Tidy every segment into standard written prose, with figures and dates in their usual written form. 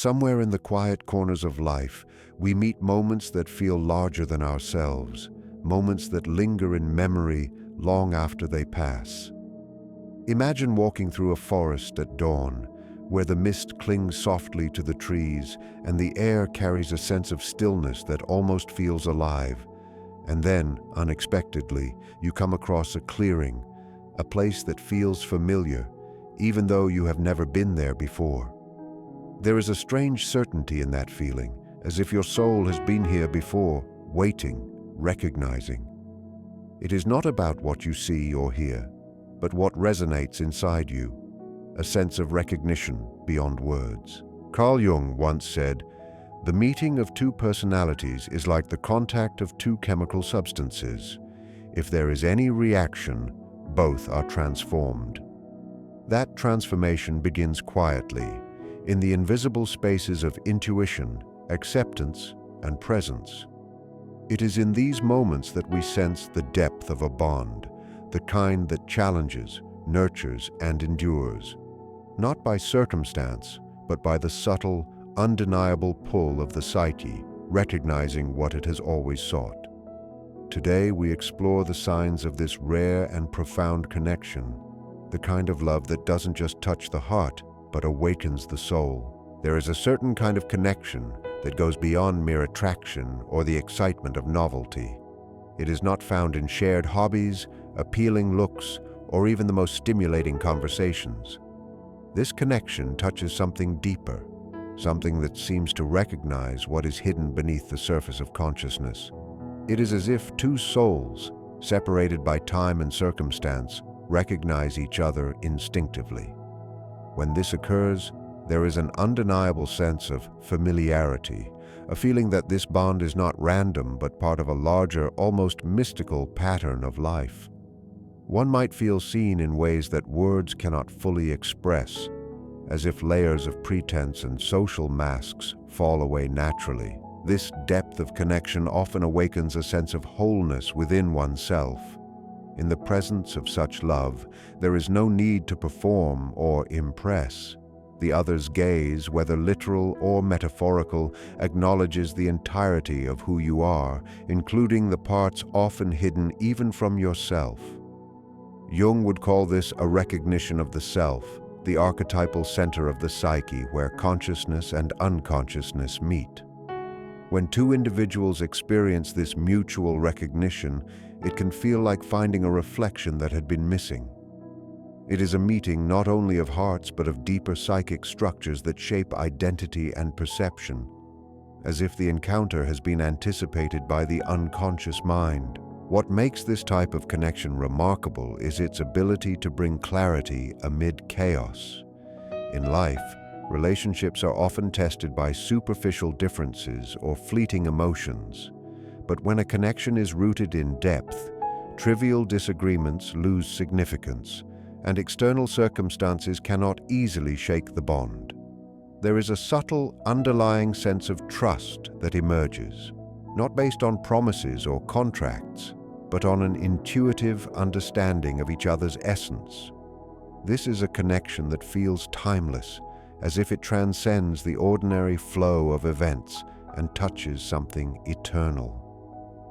Somewhere in the quiet corners of life, we meet moments that feel larger than ourselves, moments that linger in memory long after they pass. Imagine walking through a forest at dawn, where the mist clings softly to the trees and the air carries a sense of stillness that almost feels alive. And then, unexpectedly, you come across a clearing, a place that feels familiar, even though you have never been there before. There is a strange certainty in that feeling, as if your soul has been here before, waiting, recognizing. It is not about what you see or hear, but what resonates inside you, a sense of recognition beyond words. Carl Jung once said, "The meeting of two personalities is like the contact of two chemical substances. If there is any reaction, both are transformed." That transformation begins quietly, in the invisible spaces of intuition, acceptance, and presence. It is in these moments that we sense the depth of a bond, the kind that challenges, nurtures, and endures, not by circumstance, but by the subtle, undeniable pull of the psyche, recognizing what it has always sought. Today, we explore the signs of this rare and profound connection, the kind of love that doesn't just touch the heart, but awakens the soul. There is a certain kind of connection that goes beyond mere attraction or the excitement of novelty. It is not found in shared hobbies, appealing looks, or even the most stimulating conversations. This connection touches something deeper, something that seems to recognize what is hidden beneath the surface of consciousness. It is as if two souls, separated by time and circumstance, recognize each other instinctively. When this occurs, there is an undeniable sense of familiarity, a feeling that this bond is not random but part of a larger, almost mystical pattern of life. One might feel seen in ways that words cannot fully express, as if layers of pretense and social masks fall away naturally. This depth of connection often awakens a sense of wholeness within oneself. In the presence of such love, there is no need to perform or impress. The other's gaze, whether literal or metaphorical, acknowledges the entirety of who you are, including the parts often hidden even from yourself. Jung would call this a recognition of the self, the archetypal center of the psyche where consciousness and unconsciousness meet. When two individuals experience this mutual recognition, it can feel like finding a reflection that had been missing. It is a meeting not only of hearts but of deeper psychic structures that shape identity and perception, as if the encounter has been anticipated by the unconscious mind. What makes this type of connection remarkable is its ability to bring clarity amid chaos. In life, relationships are often tested by superficial differences or fleeting emotions. But when a connection is rooted in depth, trivial disagreements lose significance, and external circumstances cannot easily shake the bond. There is a subtle, underlying sense of trust that emerges, not based on promises or contracts, but on an intuitive understanding of each other's essence. This is a connection that feels timeless, as if it transcends the ordinary flow of events and touches something eternal.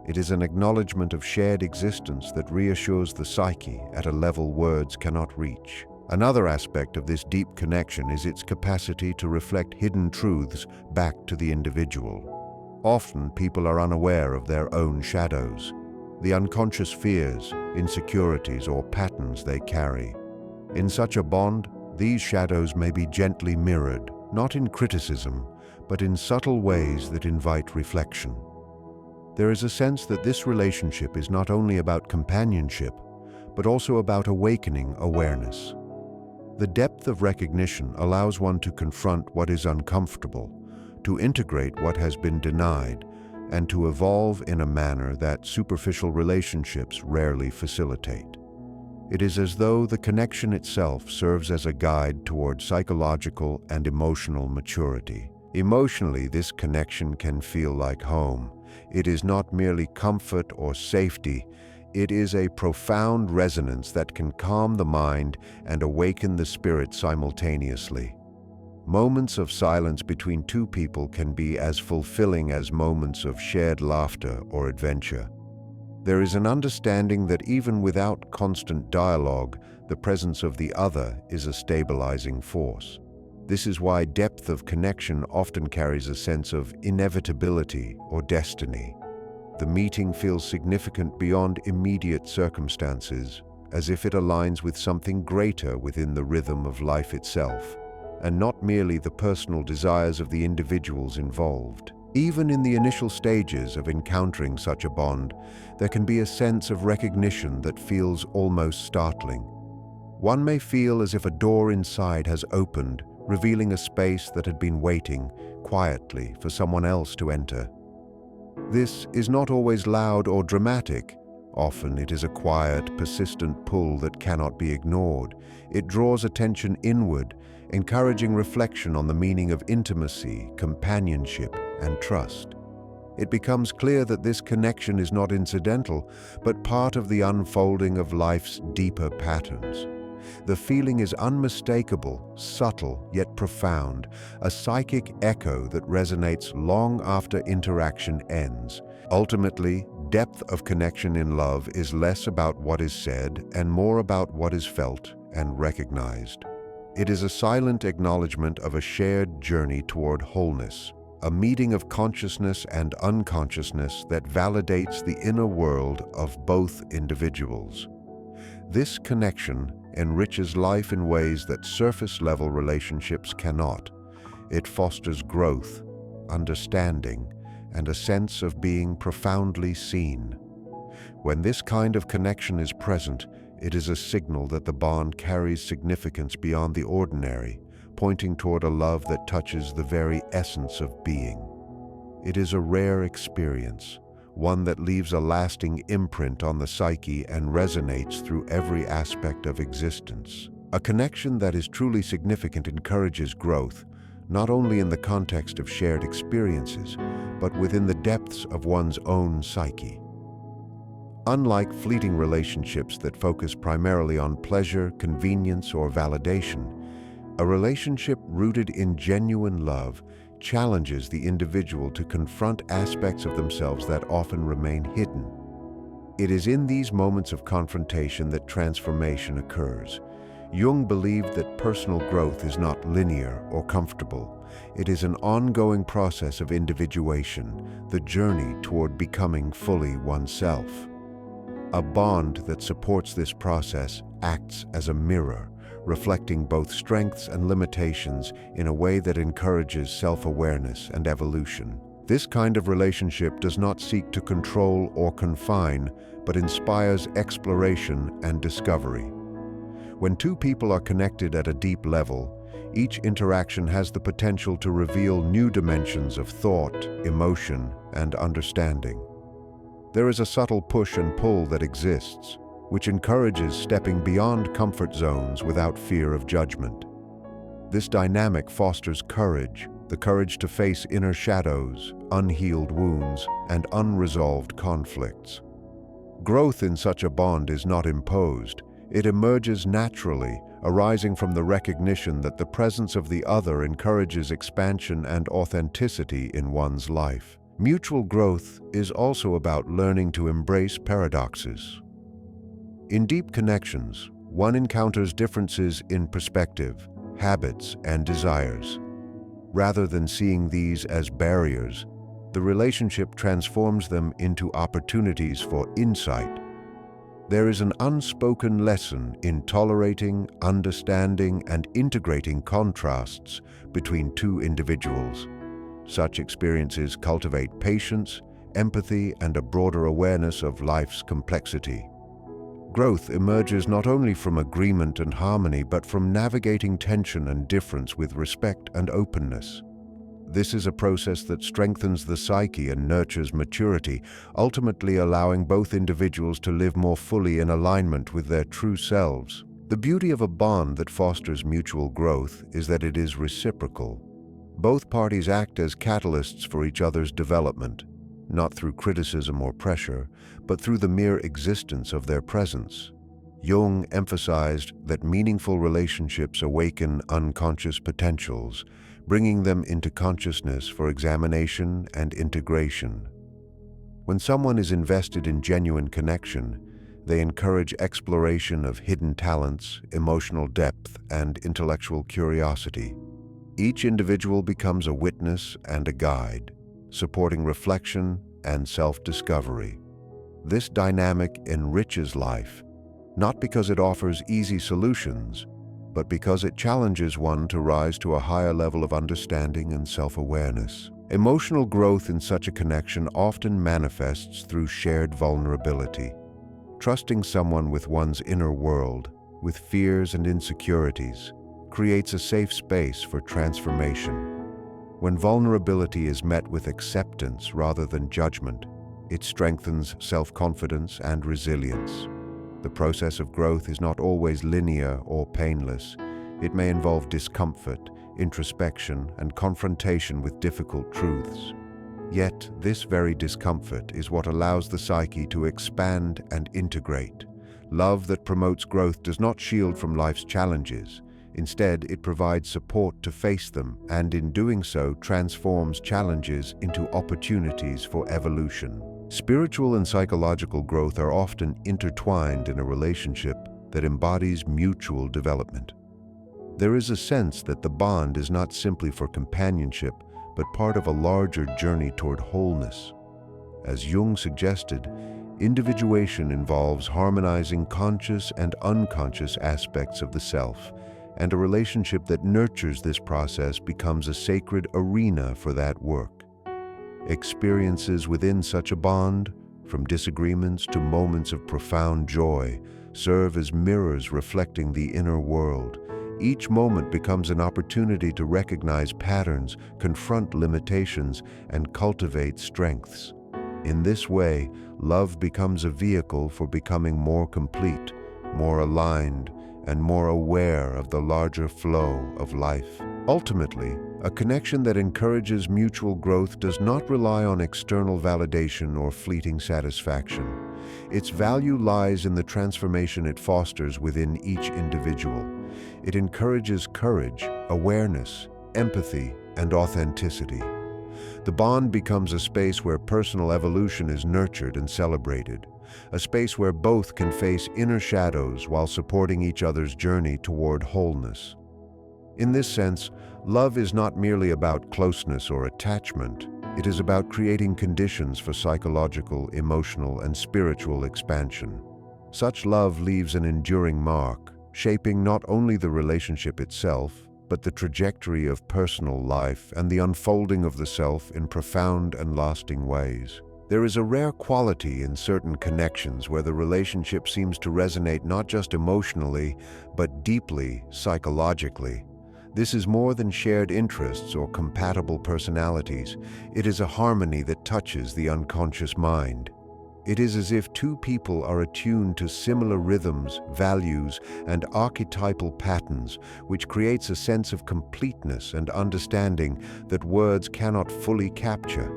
It is an acknowledgement of shared existence that reassures the psyche at a level words cannot reach. Another aspect of this deep connection is its capacity to reflect hidden truths back to the individual. Often, people are unaware of their own shadows, the unconscious fears, insecurities, or patterns they carry. In such a bond, these shadows may be gently mirrored, not in criticism, but in subtle ways that invite reflection. There is a sense that this relationship is not only about companionship, but also about awakening awareness. The depth of recognition allows one to confront what is uncomfortable, to integrate what has been denied, and to evolve in a manner that superficial relationships rarely facilitate. It is as though the connection itself serves as a guide toward psychological and emotional maturity. Emotionally, this connection can feel like home. It is not merely comfort or safety. It is a profound resonance that can calm the mind and awaken the spirit simultaneously. Moments of silence between two people can be as fulfilling as moments of shared laughter or adventure. There is an understanding that even without constant dialogue, the presence of the other is a stabilizing force. This is why depth of connection often carries a sense of inevitability or destiny. The meeting feels significant beyond immediate circumstances, as if it aligns with something greater within the rhythm of life itself, and not merely the personal desires of the individuals involved. Even in the initial stages of encountering such a bond, there can be a sense of recognition that feels almost startling. One may feel as if a door inside has opened, revealing a space that had been waiting quietly for someone else to enter. This is not always loud or dramatic. Often it is a quiet, persistent pull that cannot be ignored. It draws attention inward, encouraging reflection on the meaning of intimacy, companionship, and trust. It becomes clear that this connection is not incidental, but part of the unfolding of life's deeper patterns. The feeling is unmistakable, subtle, yet profound, a psychic echo that resonates long after interaction ends. Ultimately, depth of connection in love is less about what is said and more about what is felt and recognized. It is a silent acknowledgement of a shared journey toward wholeness, a meeting of consciousness and unconsciousness that validates the inner world of both individuals. This connection enriches life in ways that surface-level relationships cannot. It fosters growth, understanding, and a sense of being profoundly seen. When this kind of connection is present, it is a signal that the bond carries significance beyond the ordinary, pointing toward a love that touches the very essence of being. It is a rare experience, one that leaves a lasting imprint on the psyche and resonates through every aspect of existence. A connection that is truly significant encourages growth, not only in the context of shared experiences, but within the depths of one's own psyche. Unlike fleeting relationships that focus primarily on pleasure, convenience, or validation, a relationship rooted in genuine love challenges the individual to confront aspects of themselves that often remain hidden. It is in these moments of confrontation that transformation occurs. Jung believed that personal growth is not linear or comfortable. It is an ongoing process of individuation, the journey toward becoming fully oneself. A bond that supports this process acts as a mirror, reflecting both strengths and limitations in a way that encourages self-awareness and evolution. This kind of relationship does not seek to control or confine, but inspires exploration and discovery. When two people are connected at a deep level, each interaction has the potential to reveal new dimensions of thought, emotion, and understanding. There is a subtle push and pull that exists, which encourages stepping beyond comfort zones without fear of judgment. This dynamic fosters courage, the courage to face inner shadows, unhealed wounds, and unresolved conflicts. Growth in such a bond is not imposed. It emerges naturally, arising from the recognition that the presence of the other encourages expansion and authenticity in one's life. Mutual growth is also about learning to embrace paradoxes. In deep connections, one encounters differences in perspective, habits, and desires. Rather than seeing these as barriers, the relationship transforms them into opportunities for insight. There is an unspoken lesson in tolerating, understanding, and integrating contrasts between two individuals. Such experiences cultivate patience, empathy, and a broader awareness of life's complexity. Growth emerges not only from agreement and harmony, but from navigating tension and difference with respect and openness. This is a process that strengthens the psyche and nurtures maturity, ultimately allowing both individuals to live more fully in alignment with their true selves. The beauty of a bond that fosters mutual growth is that it is reciprocal. Both parties act as catalysts for each other's development, not through criticism or pressure, but through the mere existence of their presence. Jung emphasized that meaningful relationships awaken unconscious potentials, bringing them into consciousness for examination and integration. When someone is invested in genuine connection, they encourage exploration of hidden talents, emotional depth, and intellectual curiosity. Each individual becomes a witness and a guide, supporting reflection and self-discovery. This dynamic enriches life, not because it offers easy solutions, but because it challenges one to rise to a higher level of understanding and self-awareness. Emotional growth in such a connection often manifests through shared vulnerability. Trusting someone with one's inner world, with fears and insecurities, creates a safe space for transformation. When vulnerability is met with acceptance rather than judgment, it strengthens self-confidence and resilience. The process of growth is not always linear or painless. It may involve discomfort, introspection, and confrontation with difficult truths. Yet, this very discomfort is what allows the psyche to expand and integrate. Love that promotes growth does not shield from life's challenges. Instead, it provides support to face them, and in doing so, transforms challenges into opportunities for evolution. Spiritual and psychological growth are often intertwined in a relationship that embodies mutual development. There is a sense that the bond is not simply for companionship, but part of a larger journey toward wholeness. As Jung suggested, individuation involves harmonizing conscious and unconscious aspects of the self, and a relationship that nurtures this process becomes a sacred arena for that work. Experiences within such a bond, from disagreements to moments of profound joy, serve as mirrors reflecting the inner world. Each moment becomes an opportunity to recognize patterns, confront limitations, and cultivate strengths. In this way, love becomes a vehicle for becoming more complete, more aligned, and more aware of the larger flow of life. Ultimately, a connection that encourages mutual growth does not rely on external validation or fleeting satisfaction. Its value lies in the transformation it fosters within each individual. It encourages courage, awareness, empathy, and authenticity. The bond becomes a space where personal evolution is nurtured and celebrated, a space where both can face inner shadows while supporting each other's journey toward wholeness. In this sense, love is not merely about closeness or attachment. It is about creating conditions for psychological, emotional, and spiritual expansion. Such love leaves an enduring mark, shaping not only the relationship itself, but the trajectory of personal life and the unfolding of the self in profound and lasting ways. There is a rare quality in certain connections where the relationship seems to resonate not just emotionally, but deeply psychologically. This is more than shared interests or compatible personalities. It is a harmony that touches the unconscious mind. It is as if two people are attuned to similar rhythms, values, and archetypal patterns, which creates a sense of completeness and understanding that words cannot fully capture.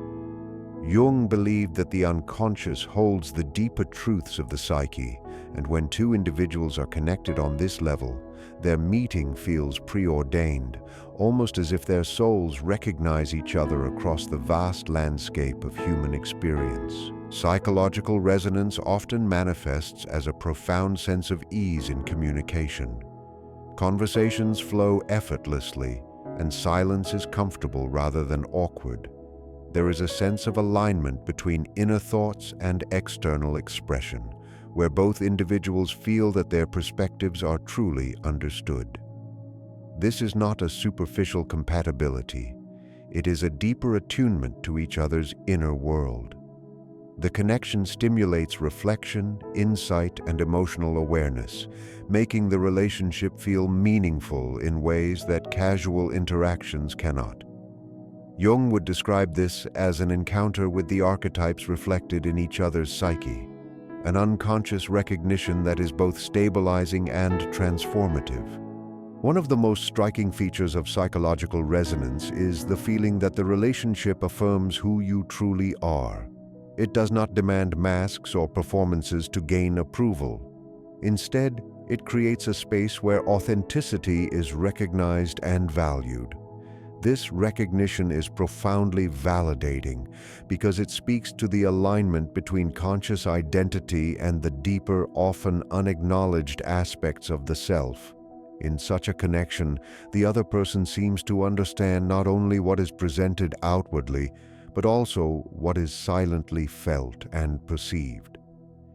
Jung believed that the unconscious holds the deeper truths of the psyche, and when two individuals are connected on this level, their meeting feels preordained, almost as if their souls recognize each other across the vast landscape of human experience. Psychological resonance often manifests as a profound sense of ease in communication. Conversations flow effortlessly, and silence is comfortable rather than awkward. There is a sense of alignment between inner thoughts and external expression, where both individuals feel that their perspectives are truly understood. This is not a superficial compatibility. It is a deeper attunement to each other's inner world. The connection stimulates reflection, insight, and emotional awareness, making the relationship feel meaningful in ways that casual interactions cannot. Jung would describe this as an encounter with the archetypes reflected in each other's psyche, an unconscious recognition that is both stabilizing and transformative. One of the most striking features of psychological resonance is the feeling that the relationship affirms who you truly are. It does not demand masks or performances to gain approval. Instead, it creates a space where authenticity is recognized and valued. This recognition is profoundly validating because it speaks to the alignment between conscious identity and the deeper, often unacknowledged aspects of the self. In such a connection, the other person seems to understand not only what is presented outwardly, but also what is silently felt and perceived.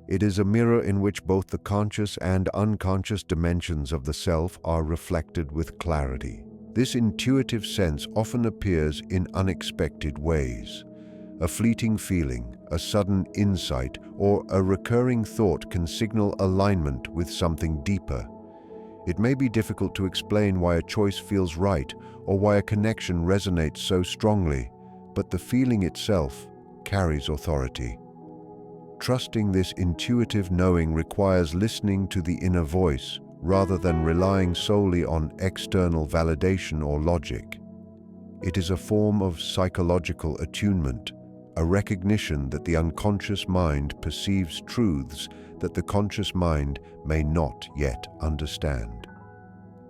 It is a mirror in which both the conscious and unconscious dimensions of the self are reflected with clarity. This intuitive sense often appears in unexpected ways. A fleeting feeling, a sudden insight, or a recurring thought can signal alignment with something deeper. It may be difficult to explain why a choice feels right or why a connection resonates so strongly, but the feeling itself carries authority. Trusting this intuitive knowing requires listening to the inner voice rather than relying solely on external validation or logic. It is a form of psychological attunement, a recognition that the unconscious mind perceives truths that the conscious mind may not yet understand.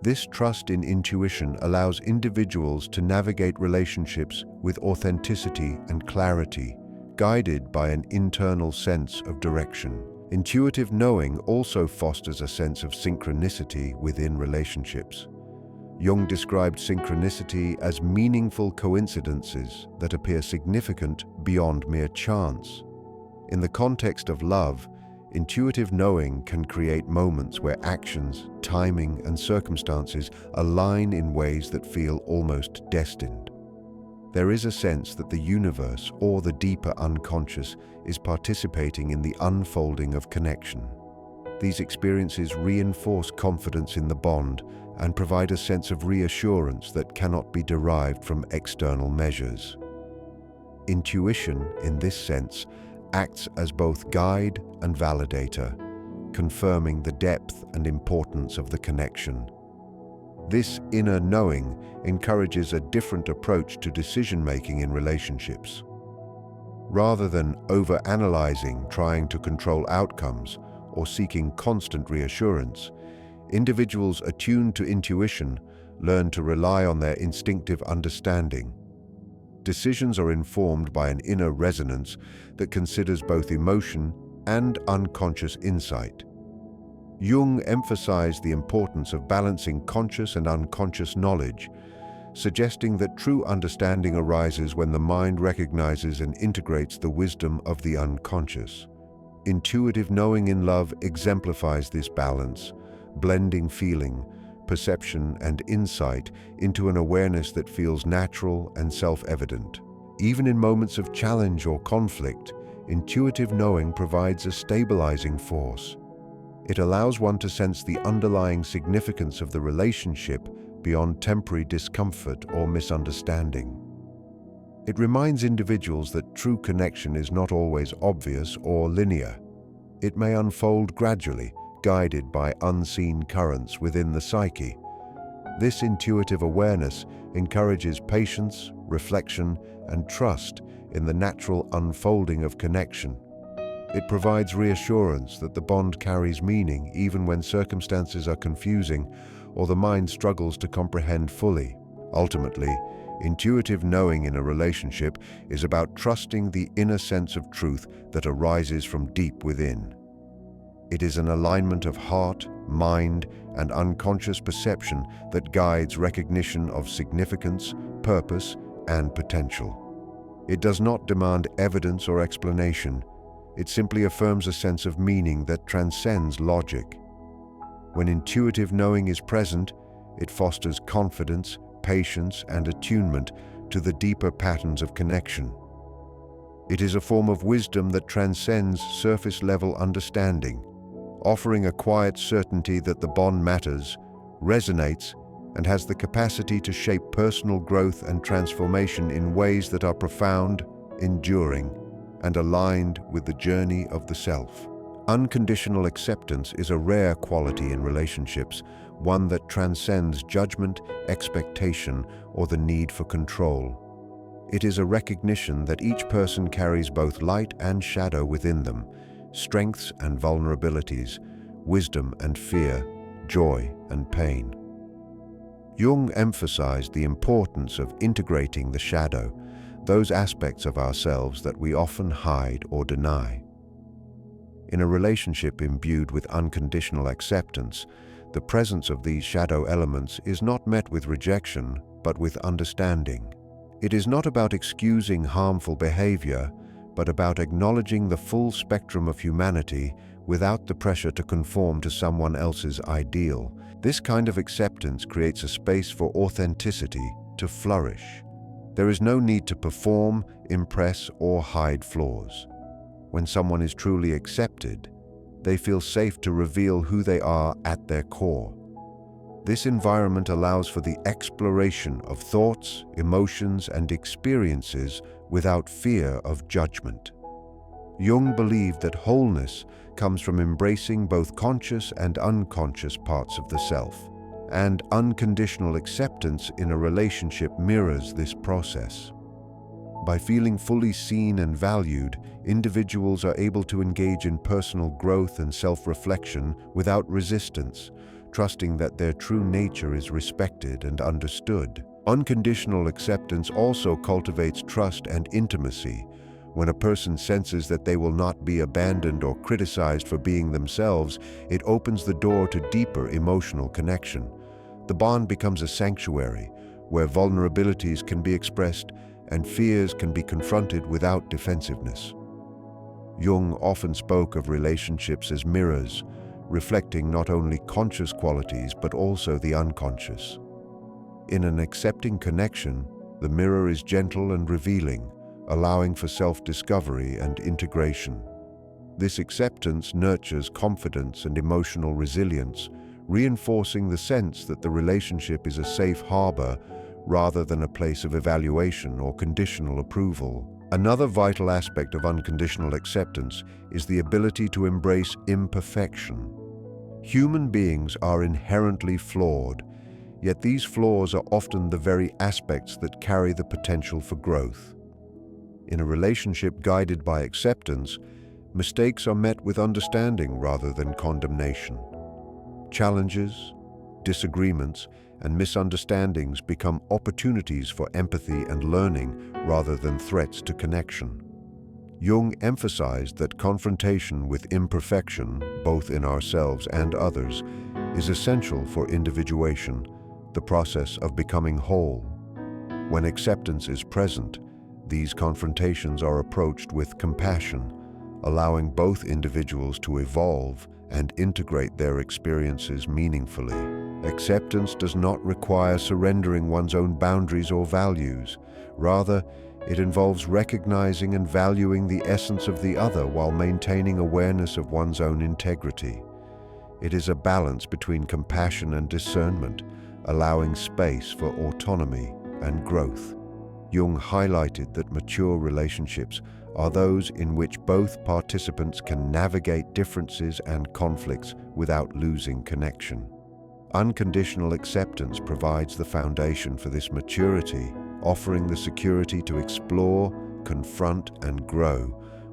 This trust in intuition allows individuals to navigate relationships with authenticity and clarity, guided by an internal sense of direction. Intuitive knowing also fosters a sense of synchronicity within relationships. Jung described synchronicity as meaningful coincidences that appear significant beyond mere chance. In the context of love, intuitive knowing can create moments where actions, timing, and circumstances align in ways that feel almost destined. There is a sense that the universe, or the deeper unconscious, is participating in the unfolding of connection. These experiences reinforce confidence in the bond and provide a sense of reassurance that cannot be derived from external measures. Intuition, in this sense, acts as both guide and validator, confirming the depth and importance of the connection. This inner knowing encourages a different approach to decision-making in relationships. Rather than overanalyzing, trying to control outcomes, or seeking constant reassurance, individuals attuned to intuition learn to rely on their instinctive understanding. Decisions are informed by an inner resonance that considers both emotion and unconscious insight. Jung emphasized the importance of balancing conscious and unconscious knowledge, suggesting that true understanding arises when the mind recognizes and integrates the wisdom of the unconscious. Intuitive knowing in love exemplifies this balance, blending feeling, perception, and insight into an awareness that feels natural and self-evident. Even in moments of challenge or conflict, intuitive knowing provides a stabilizing force. It allows one to sense the underlying significance of the relationship beyond temporary discomfort or misunderstanding. It reminds individuals that true connection is not always obvious or linear. It may unfold gradually, guided by unseen currents within the psyche. This intuitive awareness encourages patience, reflection, and trust in the natural unfolding of connection. It provides reassurance that the bond carries meaning even when circumstances are confusing or the mind struggles to comprehend fully. Ultimately, intuitive knowing in a relationship is about trusting the inner sense of truth that arises from deep within. It is an alignment of heart, mind, and unconscious perception that guides recognition of significance, purpose, and potential. It does not demand evidence or explanation. It simply affirms a sense of meaning that transcends logic. When intuitive knowing is present, it fosters confidence, patience, and attunement to the deeper patterns of connection. It is a form of wisdom that transcends surface-level understanding, offering a quiet certainty that the bond matters, resonates, and has the capacity to shape personal growth and transformation in ways that are profound, enduring, and aligned with the journey of the self. Unconditional acceptance is a rare quality in relationships, one that transcends judgment, expectation, or the need for control. It is a recognition that each person carries both light and shadow within them, strengths and vulnerabilities, wisdom and fear, joy and pain. Jung emphasized the importance of integrating the shadow, those aspects of ourselves that we often hide or deny. In a relationship imbued with unconditional acceptance, the presence of these shadow elements is not met with rejection, but with understanding. It is not about excusing harmful behavior, but about acknowledging the full spectrum of humanity without the pressure to conform to someone else's ideal. This kind of acceptance creates a space for authenticity to flourish. There is no need to perform, impress, or hide flaws. When someone is truly accepted, they feel safe to reveal who they are at their core. This environment allows for the exploration of thoughts, emotions, and experiences without fear of judgment. Jung believed that wholeness comes from embracing both conscious and unconscious parts of the self, and unconditional acceptance in a relationship mirrors this process. By feeling fully seen and valued, individuals are able to engage in personal growth and self-reflection without resistance, trusting that their true nature is respected and understood. Unconditional acceptance also cultivates trust and intimacy. When a person senses that they will not be abandoned or criticized for being themselves, it opens the door to deeper emotional connection. The bond becomes a sanctuary where vulnerabilities can be expressed and fears can be confronted without defensiveness. Jung often spoke of relationships as mirrors, reflecting not only conscious qualities but also the unconscious. In an accepting connection, the mirror is gentle and revealing, allowing for self-discovery and integration. This acceptance nurtures confidence and emotional resilience, reinforcing the sense that the relationship is a safe harbor rather than a place of evaluation or conditional approval. Another vital aspect of unconditional acceptance is the ability to embrace imperfection. Human beings are inherently flawed, yet these flaws are often the very aspects that carry the potential for growth. In a relationship guided by acceptance, mistakes are met with understanding rather than condemnation. Challenges, disagreements, and misunderstandings become opportunities for empathy and learning rather than threats to connection. Jung emphasized that confrontation with imperfection, both in ourselves and others, is essential for individuation, the process of becoming whole. When acceptance is present, these confrontations are approached with compassion, allowing both individuals to evolve and integrate their experiences meaningfully. Acceptance does not require surrendering one's own boundaries or values. Rather, it involves recognizing and valuing the essence of the other while maintaining awareness of one's own integrity. It is a balance between compassion and discernment, allowing space for autonomy and growth. Jung highlighted that mature relationships are those in which both participants can navigate differences and conflicts without losing connection. Unconditional acceptance provides the foundation for this maturity, offering the security to explore, confront, and grow,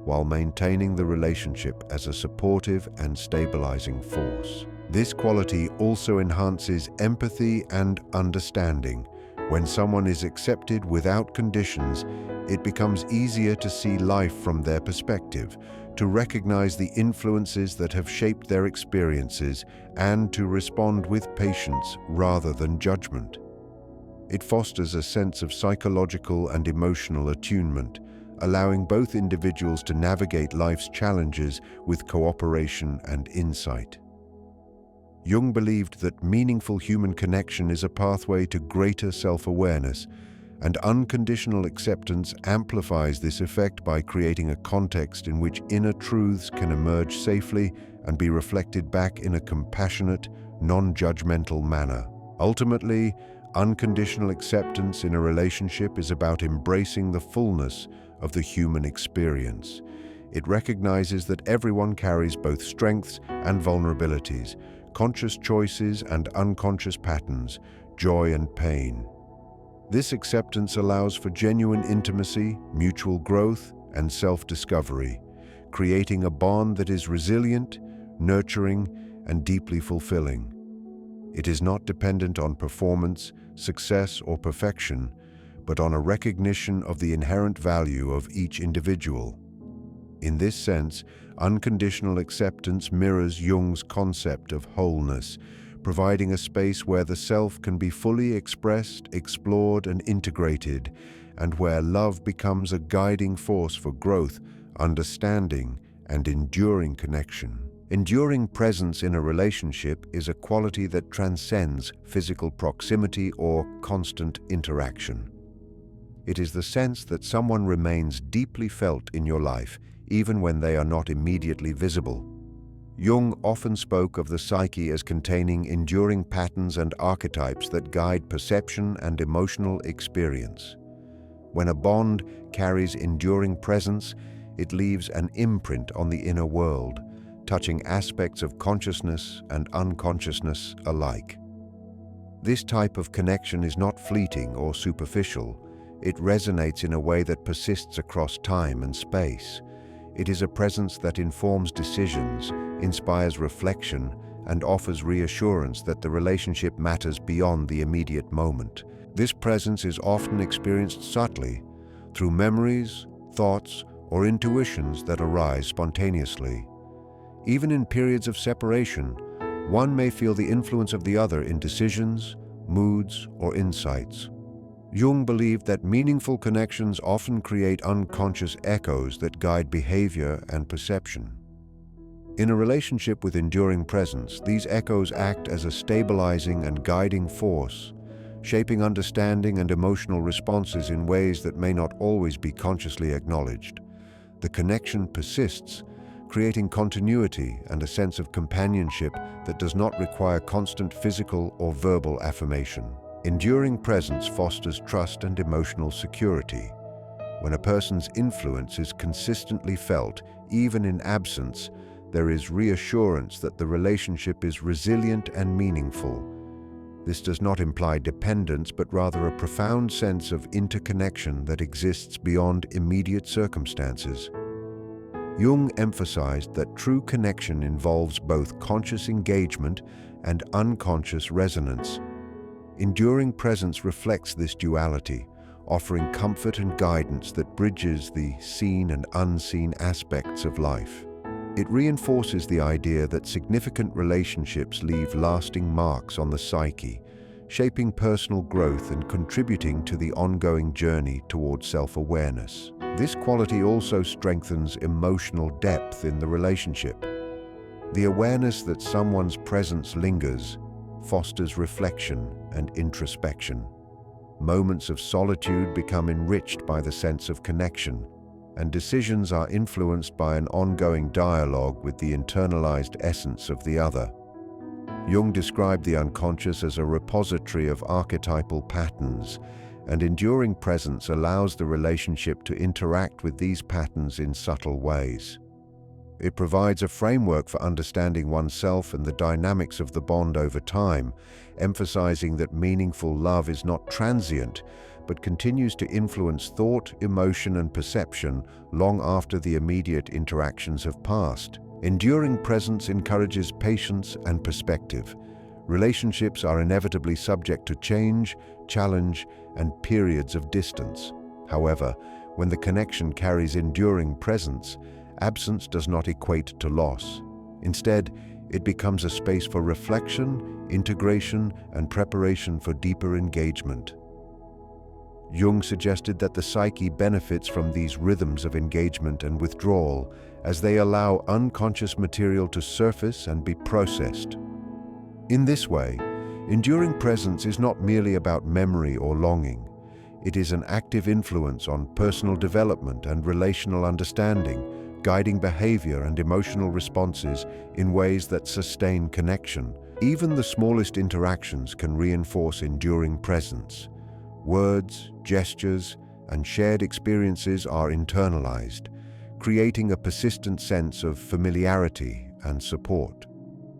while maintaining the relationship as a supportive and stabilizing force. This quality also enhances empathy and understanding. When someone is accepted without conditions, it becomes easier to see life from their perspective, to recognize the influences that have shaped their experiences, and to respond with patience rather than judgment. It fosters a sense of psychological and emotional attunement, allowing both individuals to navigate life's challenges with cooperation and insight. Jung believed that meaningful human connection is a pathway to greater self-awareness, and unconditional acceptance amplifies this effect by creating a context in which inner truths can emerge safely and be reflected back in a compassionate, non-judgmental manner. Ultimately, unconditional acceptance in a relationship is about embracing the fullness of the human experience. It recognizes that everyone carries both strengths and vulnerabilities, conscious choices and unconscious patterns, joy and pain. This acceptance allows for genuine intimacy, mutual growth, and self-discovery, creating a bond that is resilient, nurturing, and deeply fulfilling. It is not dependent on performance, success, or perfection, but on a recognition of the inherent value of each individual. In this sense, unconditional acceptance mirrors Jung's concept of wholeness, providing a space where the self can be fully expressed, explored, and integrated, and where love becomes a guiding force for growth, understanding, and enduring connection. Enduring presence in a relationship is a quality that transcends physical proximity or constant interaction. It is the sense that someone remains deeply felt in your life, even when they are not immediately visible. Jung often spoke of the psyche as containing enduring patterns and archetypes that guide perception and emotional experience. When a bond carries enduring presence, it leaves an imprint on the inner world, touching aspects of consciousness and unconsciousness alike. This type of connection is not fleeting or superficial. It resonates in a way that persists across time and space. It is a presence that informs decisions, inspires reflection, and offers reassurance that the relationship matters beyond the immediate moment. This presence is often experienced subtly, through memories, thoughts, or intuitions that arise spontaneously. Even in periods of separation, one may feel the influence of the other in decisions, moods, or insights. Jung believed that meaningful connections often create unconscious echoes that guide behavior and perception. In a relationship with enduring presence, these echoes act as a stabilizing and guiding force, shaping understanding and emotional responses in ways that may not always be consciously acknowledged. The connection persists, creating continuity and a sense of companionship that does not require constant physical or verbal affirmation. Enduring presence fosters trust and emotional security. When a person's influence is consistently felt, even in absence, there is reassurance that the relationship is resilient and meaningful. This does not imply dependence, but rather a profound sense of interconnection that exists beyond immediate circumstances. Jung emphasized that true connection involves both conscious engagement and unconscious resonance. Enduring presence reflects this duality, offering comfort and guidance that bridges the seen and unseen aspects of life. It reinforces the idea that significant relationships leave lasting marks on the psyche, shaping personal growth and contributing to the ongoing journey toward self-awareness. This quality also strengthens emotional depth in the relationship. The awareness that someone's presence lingers fosters reflection and introspection. Moments of solitude become enriched by the sense of connection, and decisions are influenced by an ongoing dialogue with the internalized essence of the other. Jung described the unconscious as a repository of archetypal patterns, and enduring presence allows the relationship to interact with these patterns in subtle ways. It provides a framework for understanding oneself and the dynamics of the bond over time, emphasizing that meaningful love is not transient, but continues to influence thought, emotion, and perception long after the immediate interactions have passed. Enduring presence encourages patience and perspective. Relationships are inevitably subject to change, challenge, and periods of distance. However, when the connection carries enduring presence, absence does not equate to loss. Instead, it becomes a space for reflection, integration, and preparation for deeper engagement. Jung suggested that the psyche benefits from these rhythms of engagement and withdrawal as they allow unconscious material to surface and be processed. In this way, enduring presence is not merely about memory or longing. It is an active influence on personal development and relational understanding, guiding behavior and emotional responses in ways that sustain connection. Even the smallest interactions can reinforce enduring presence. Words, gestures, and shared experiences are internalized, creating a persistent sense of familiarity and support.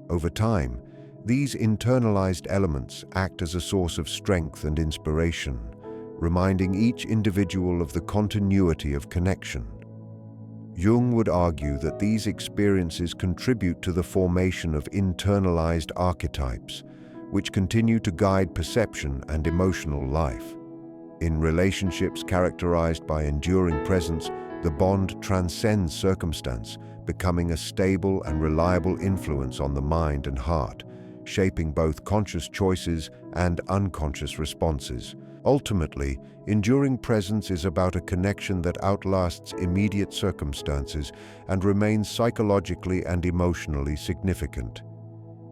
Over time, these internalized elements act as a source of strength and inspiration, reminding each individual of the continuity of connection. Jung would argue that these experiences contribute to the formation of internalized archetypes, which continue to guide perception and emotional life. In relationships characterized by enduring presence, the bond transcends circumstance, becoming a stable and reliable influence on the mind and heart, shaping both conscious choices and unconscious responses. Ultimately, enduring presence is about a connection that outlasts immediate circumstances and remains psychologically and emotionally significant.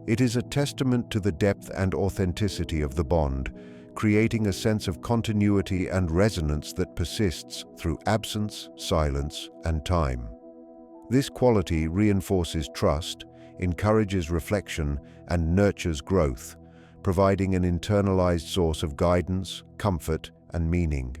It is a testament to the depth and authenticity of the bond, creating a sense of continuity and resonance that persists through absence, silence, and time. This quality reinforces trust, encourages reflection, and nurtures growth, providing an internalized source of guidance, comfort, and meaning.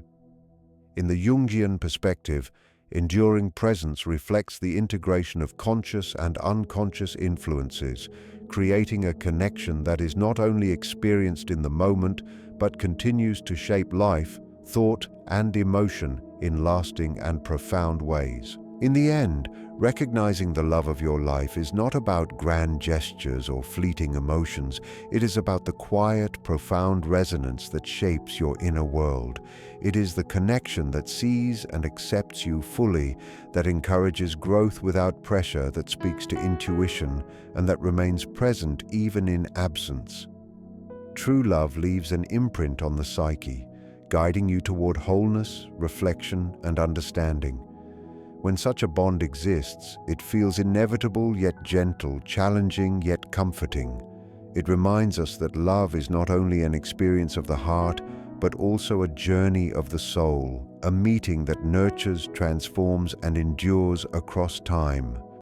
In the Jungian perspective, enduring presence reflects the integration of conscious and unconscious influences, creating a connection that is not only experienced in the moment, but continues to shape life, thought, and emotion in lasting and profound ways. In the end, recognizing the love of your life is not about grand gestures or fleeting emotions. It is about the quiet, profound resonance that shapes your inner world. It is the connection that sees and accepts you fully, that encourages growth without pressure, that speaks to intuition, and that remains present even in absence. True love leaves an imprint on the psyche, guiding you toward wholeness, reflection, and understanding. When such a bond exists, it feels inevitable yet gentle, challenging yet comforting. It reminds us that love is not only an experience of the heart, but also a journey of the soul, a meeting that nurtures, transforms, and endures across time.